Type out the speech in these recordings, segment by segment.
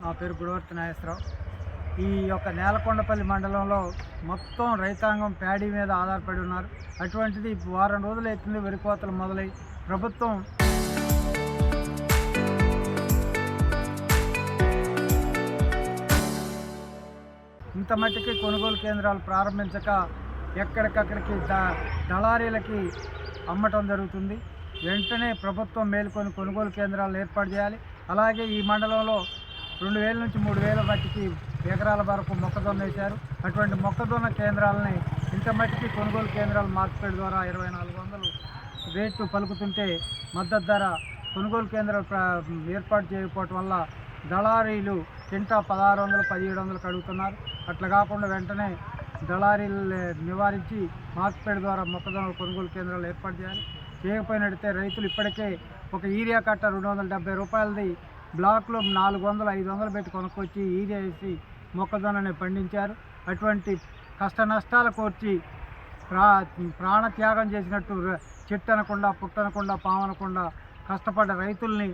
నా పేరు గుడవర్తి నాగేశ్వరరావు. ఈ యొక్క నేలకొండపల్లి మండలంలో మొత్తం రైతాంగం ప్యాడీ మీద ఆధారపడి ఉన్నారు. అటువంటిది వారం రోజులు అవుతుంది వరి కోతలు మొదలై ప్రభుత్వం ఇంత మట్టికి కొనుగోలు కేంద్రాలు ప్రారంభించక ఎక్కడికక్కడికి దళారీలకి అమ్మటం జరుగుతుంది. వెంటనే ప్రభుత్వం మేలుకొని కొనుగోలు కేంద్రాలు ఏర్పాటు చేయాలి. అలాగే ఈ మండలంలో 2000 నుంచి 3000 మట్టికి ఎకరాల వరకు మొక్కజొన్న వేశారు. అటువంటి మొక్కజొన్న కేంద్రాలని ఇంత మట్టికి కొనుగోలు కేంద్రాలు మార్కెట్ ద్వారా 2400 రేట్లు పలుకుతుంటే మద్దతు ధర కొనుగోలు కేంద్రాలు ఏర్పాటు చేయకపోవటం వల్ల దళారీలు కింటా 1600, 1700 అడుగుతున్నారు. అట్లా కాకుండా వెంటనే దళారీలు నివారించి మార్కెట్ ద్వారా మొక్కజొన్న కొనుగోలు కేంద్రాలు ఏర్పాటు చేయాలి. చేయకపోయినట్టయితే రైతులు ఇప్పటికే ఒక యూరియా కట్ట 270 రూపాయలది బ్లాక్లో 400, 500 పెట్టి కొనుక్కొచ్చి యూరియా వేసి మొక్కజొన్నని పండించారు. అటువంటి కష్ట నష్టాలు కోర్చి ప్రాణత్యాగం చేసినట్టు చెట్టు అనకుండా, పుట్టనకుండా, పామనకుండా కష్టపడ్డ రైతుల్ని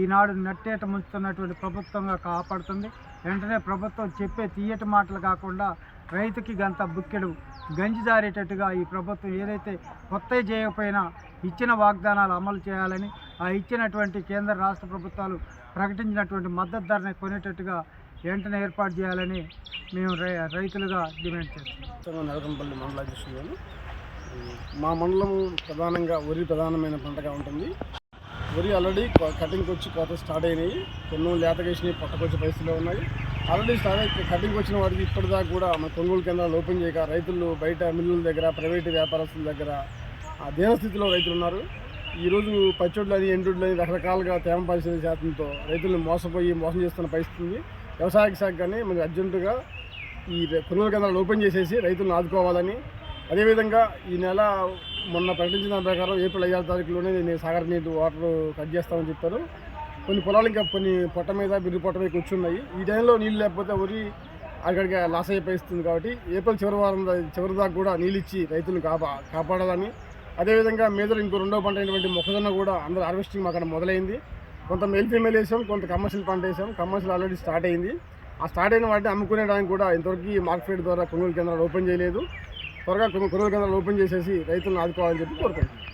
ఈనాడు నట్టేట ముంచుతున్నటువంటి ప్రభుత్వంగా కాపాడుతుంది. వెంటనే ప్రభుత్వం చెప్పే తీయటి మాటలు కాకుండా రైతుకి గంత బుక్కెడు గంజి జారేటట్టుగా ఈ ప్రభుత్వం ఏదైతే కొత్తవి చేయకపోయినా ఇచ్చిన వాగ్దానాలు అమలు చేయాలని, ఆ ఇచ్చినటువంటి కేంద్ర రాష్ట్ర ప్రభుత్వాలు ప్రకటించినటువంటి మద్దతు ధరని కొనేటట్టుగా వెంటనే ఏర్పాటు చేయాలని మేము రైతులుగా డిమాండ్ చేస్తున్నాం. నేలకొండపల్లి మండల అధ్యక్షులు. మా మండలం ప్రధానంగా వరి ప్రధానమైన పంటగా ఉంటుంది. వరి ఆల్రెడీ కటింగ్కి వచ్చి కోత స్టార్ట్ అయినాయి. కొన్ని లేతకేసినవి పట్టకొచ్చే పరిస్థితిలో ఉన్నాయి. ఆల్రెడీ కటింగ్ వచ్చిన వాటికి ఇప్పటిదాకా కూడా మన కొనుగోలు కేంద్రాలు ఓపెన్ చేయక రైతులు బయట మిల్లుల దగ్గర, ప్రైవేటు వ్యాపారస్తుల దగ్గర దేనస్థితిలో రైతులు ఉన్నారు. ఈరోజు పచ్చొడ్లని, ఎండుడ్లని రకరకాలుగా తేమ పరిస్థితి శాతంతో రైతులను మోసం చేస్తున్న పరిస్థితి ఉంది. వ్యవసాయ శాఖ కానీ మనకి అర్జెంటుగా ఈ కొనుగోలు కేంద్రాలు ఓపెన్ చేసేసి రైతులను ఆదుకోవాలని, అదేవిధంగా ఈ నెల మొన్న ప్రకటించిన ప్రకారం ఏప్రిల్ 5వ తారీఖులోనే నేను సాగర్ నీటి వాటర్ కట్ చేస్తామని చెప్పారు. కొన్ని పొలాలు ఇంకా కొన్ని పొట్ట మీద, బిర్రు పొట్ట మీద కూర్చున్నాయి. ఈ టైంలో నీళ్ళు లేకపోతే వరి అక్కడికి లాస్ అయిపోయిస్తుంది. కాబట్టి ఏప్రిల్ చివరి దాకా కూడా నీళ్ళు ఇచ్చి రైతులను కాపాడాలని, అదేవిధంగా మేజర్ ఇంకో రెండో పంట అయినటువంటి మొక్కజొన్న కూడా అందరూ హార్వెస్టింగ్ అక్కడ మొదలైంది. కొంత మేల్ ఫీమేల్ వేసాం, కొంత కమర్షియల్ పంట వేసాం. కమర్షియల్ ఆల్రెడీ స్టార్ట్ అయింది. ఆ స్టార్ట్ అయిన వాటిని అమ్ముకునేడానికి కూడా ఇంతవరకు మార్కెట్ ద్వారా కొనుగోలు కేంద్రాలు ఓపెన్ చేయలేదు. త్వరగా కొనుగోలు కేంద్రాలు ఓపెన్ చేసేసి రైతులను ఆదుకోవాలని చెప్పి కోరుకుంటున్నాం.